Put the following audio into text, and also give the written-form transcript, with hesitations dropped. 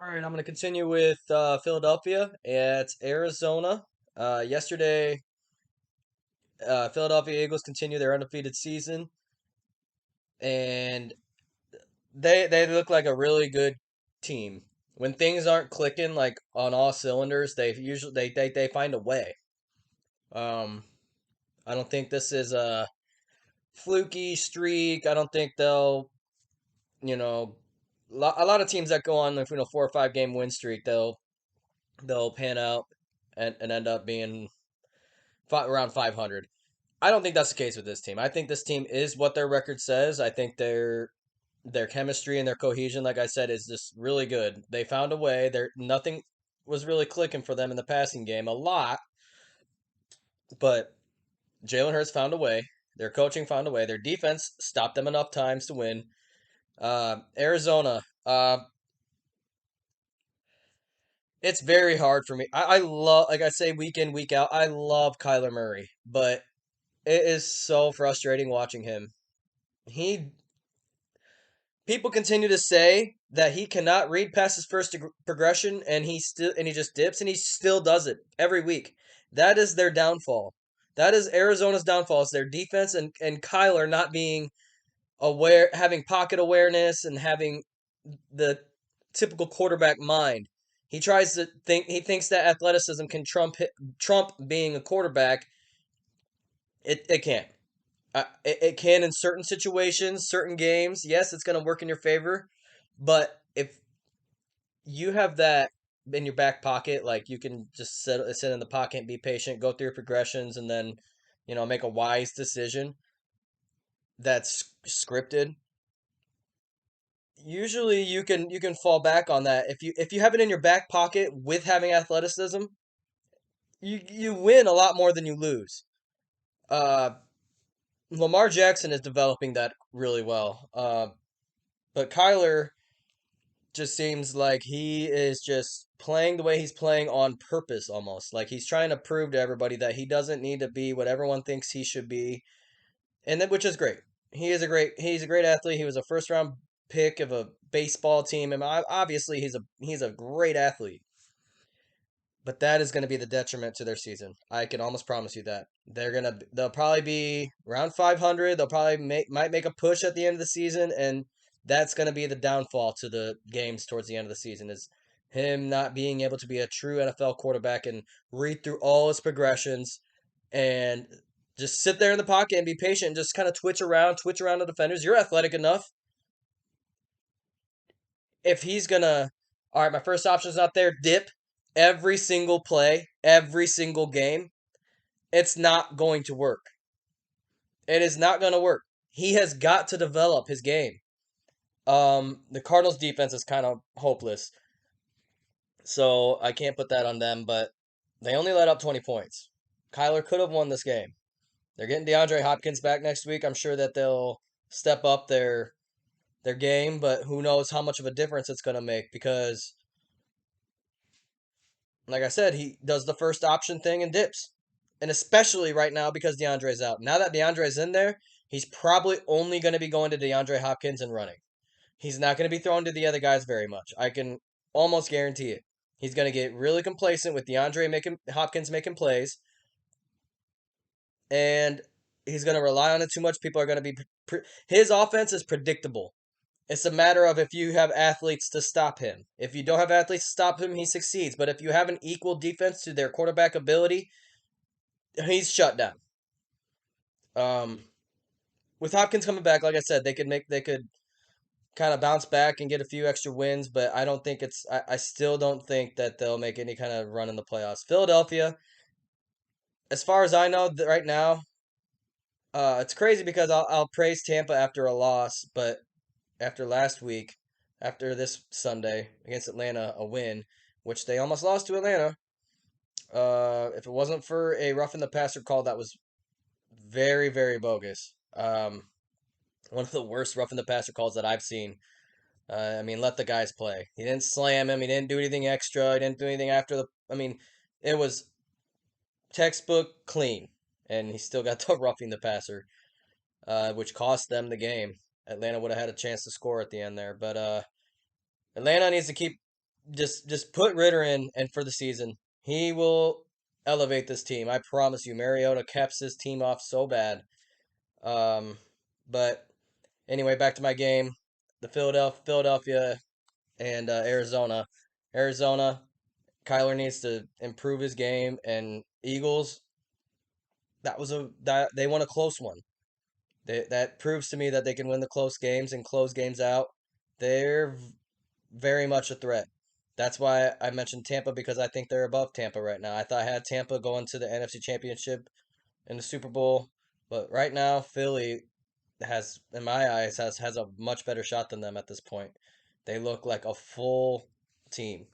All right, I'm going to continue with Philadelphia. It's Arizona. Yesterday, Philadelphia Eagles continue their undefeated season, and they look like a really good team. When things aren't clicking like on all cylinders, they find a way. Um, I don't think this is a fluky streak. I don't think they'll, you know, a lot of teams that go on like 4 or 5 game win streak, they'll pan out and end up being around 500. I don't think that's the case with this team. I think this team is what their record says. I think their chemistry and their cohesion, like I said, is just really good. They found a way. There nothing was really clicking for them in the passing game a lot, but Jalen Hurts found a way. Their coaching found a way. Their defense stopped them enough times to win. Arizona, it's very hard for me. I love, like I say, week in, week out, I love Kyler Murray, but it is so frustrating watching him. He People continue to say that he cannot read past his first progression, and he just dips, and he still does it every week. That is their downfall. That is Arizona's downfall. Is their defense and Kyler not being aware, having pocket awareness, and having the typical quarterback mind. He thinks that athleticism can trump being a quarterback. It can't. It can in certain situations, certain games. Yes, it's going to work in your favor, but if you have that in your back pocket, like you can just sit in the pocket and be patient, go through your progressions, and then make a wise decision that's scripted. Usually, you can fall back on that if you have it in your back pocket with having athleticism. You win a lot more than you lose. Uh, Lamar Jackson is developing that really well. But Kyler just seems like he is just playing the way he's playing on purpose almost. Like he's trying to prove to everybody that he doesn't need to be what everyone thinks he should be. And that which is great. He's a great athlete. He was a first round pick of a baseball team, and obviously he's a great athlete. But that is going to be the detriment to their season. I can almost promise you that. They'll probably be around 500. They'll probably might make a push at the end of the season, and that's going to be the downfall to the games towards the end of the season is him not being able to be a true NFL quarterback and read through all his progressions and just sit there in the pocket and be patient and just kind of twitch around the defenders. You're athletic enough. If he's gonna, all right, my first option's not there, dip every single play, every single game, it's not going to work. It is not going to work. He has got to develop his game. The Cardinals defense is kind of hopeless, so I can't put that on them, but they only let up 20 points. Kyler could have won this game. They're getting DeAndre Hopkins back next week. I'm sure that they'll step up their game, but who knows how much of a difference it's going to make because like I said, he does the first option thing and dips. And especially right now because DeAndre's out. Now that DeAndre's in there, he's probably only going to be going to DeAndre Hopkins and running. He's not going to be thrown to the other guys very much. I can almost guarantee it. He's going to get really complacent with DeAndre making Hopkins making plays, and he's going to rely on it too much. People are going to be his offense is predictable. It's a matter of if you have athletes to stop him. If you don't have athletes to stop him, he succeeds. But if you have an equal defense to their quarterback ability, he's shut down. Um, with Hopkins coming back, like I said, they could kind of bounce back and get a few extra wins, but I don't think I still don't think that they'll make any kind of run in the playoffs. Philadelphia, as far as I know, right now, it's crazy because I'll praise Tampa after a loss, but after last week, after this Sunday against Atlanta, a win, which they almost lost to Atlanta. If it wasn't for a rough in the passer call that was very, very bogus. One of the worst rough in the passer calls that I've seen. I mean, let the guys play. He didn't slam him. He didn't do anything extra. He didn't do anything after the. I mean, it was textbook clean, and he still got the roughing the passer, which cost them the game. Atlanta would have had a chance to score at the end there, but Atlanta needs to keep. just put Ritter in, and for the season, he will elevate this team. I promise you. Mariota caps this team off so bad. Um, but anyway, back to my game. The Philadelphia and Arizona. Arizona, Kyler needs to improve his game, and Eagles. That they won a close one. That proves to me that they can win the close games and close games out. They're very much a threat. That's why I mentioned Tampa, because I think they're above Tampa right now. I thought I had Tampa going to the NFC Championship in the Super Bowl, but right now Philly has, in my eyes, has a much better shot than them at this point. They look like a full team.